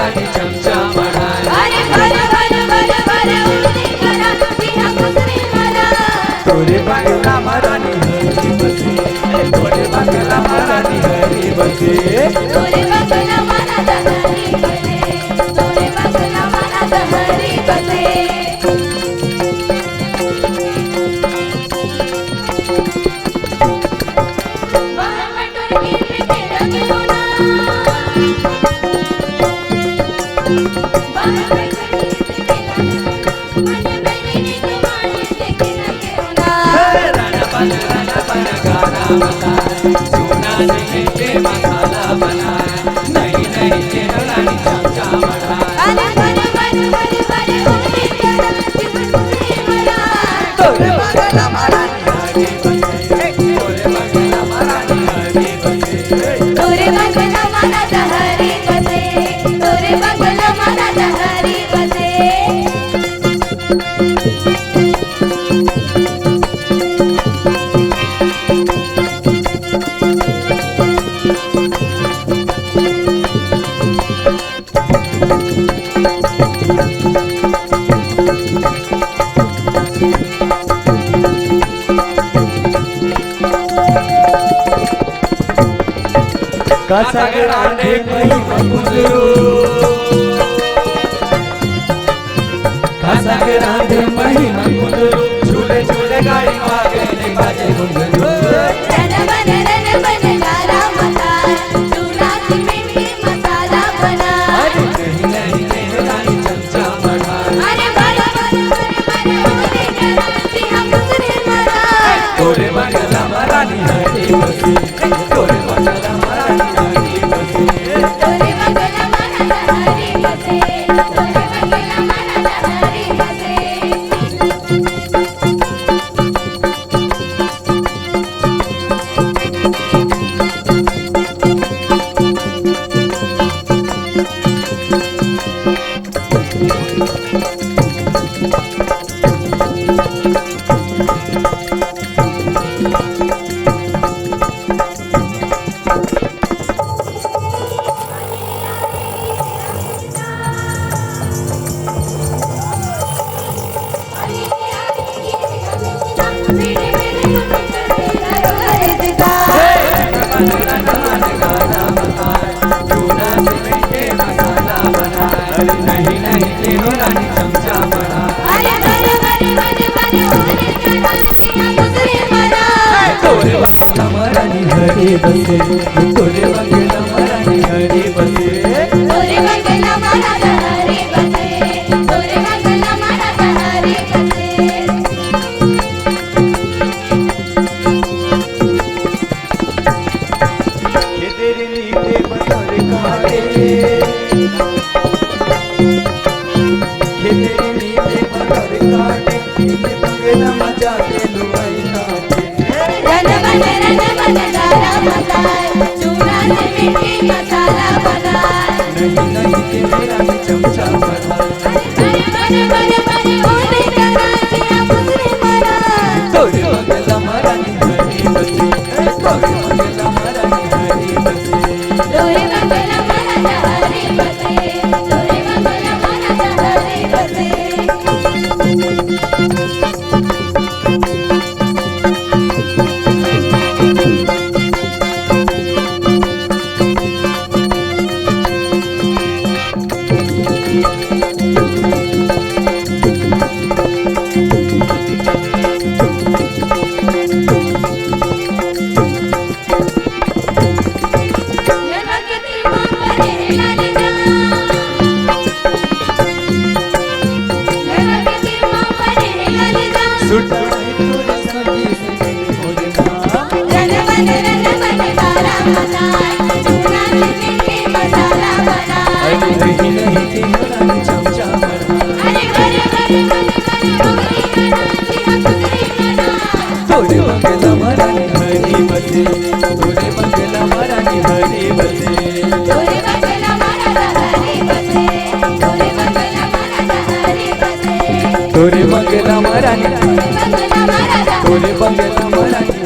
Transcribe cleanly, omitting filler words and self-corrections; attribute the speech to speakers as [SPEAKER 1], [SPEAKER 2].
[SPEAKER 1] राणी चमचा म्हणाय
[SPEAKER 2] अरे भर भर भर भर उडी करा तिहा कुसरी मला
[SPEAKER 1] तोरे बंगला महाराणी हरी बसे तोरे बंगला महाराणी हरी बसे
[SPEAKER 2] तोरे बंगला मनात हरी बसे तोरे बंगला मनात हरी बसे
[SPEAKER 1] सोना नहीं के मसाला बनाए नहीं नहीं तेरा रानी चमचा बनाए
[SPEAKER 2] अरे बड़े बड़े बड़े बड़े उड़ी करा तिहा कुसरी मला
[SPEAKER 1] तोरे बंगला महारानी हरी बसे तोरे बंगला महारानी हरी बसे
[SPEAKER 2] तोरे बंगला मनात हरी बसे तोरे बंगला मनात हरी बसे
[SPEAKER 1] कासागराने महिमा गुजरू कासागराने महिमा गुजरू झूले झूले गाड़ी वागे बाजे घुंघरू
[SPEAKER 2] रन बन गारा मसाला चूनाची मीठी मसाला बना
[SPEAKER 1] अरे नहीं नहीं तेरे रानी चमचा बनाए
[SPEAKER 2] अरे बड़ बड़ बड़ बड़ उड़ी करा तिहा कुसरी मला
[SPEAKER 1] तोरे बंगला महारानी हरी बसे तोरे बंगला महारानी हरी बसे
[SPEAKER 2] तोरे बंगला मनात हरी बसे तोरे बंगला मनात हरी बसे
[SPEAKER 1] नहीं नहीं तेरो रानी चमचा बनाए
[SPEAKER 2] अरे बड़े बड़े बड़े बड़े उड़ी करा तिहा कुसरी मला
[SPEAKER 1] तोरे बंगला महारानी हरी बसे तोरे बंगला महारानी हरी बसे
[SPEAKER 2] तोरे बंगला मनात हरी बसे तोरे बंगला मनात हरी बसे
[SPEAKER 1] ये तेरे नीले बदर काटे ये तेरे नीले बदर काटे ये बंगला मजा के लुआई काटे
[SPEAKER 2] रन बन गारा मसाला चूनाची मीठी मसाला बना
[SPEAKER 1] नहीं नहीं तेरे रानी चमचा बनाए
[SPEAKER 2] अरे बड़े बड़े बड़े उड़ी करा तिहा कुसरी मला
[SPEAKER 1] तोरे बंगला महारानी हरी बसे तोरे बंगला महारानी हरी बसे
[SPEAKER 2] तोरे बंगला मनात हरी बसे तोरे बंगला मनात हरी बसे
[SPEAKER 1] तोरे बंगला महारानी हरी बसे तोरे बंगला महारानी हरी बसे
[SPEAKER 2] तोरे बंगला महाराजा हरी बसे तोरे बंगला महाराजा हरी बसे
[SPEAKER 1] तोरे बंगला महारानी
[SPEAKER 2] बंगला महाराजा
[SPEAKER 1] तोरे बंगला महारानी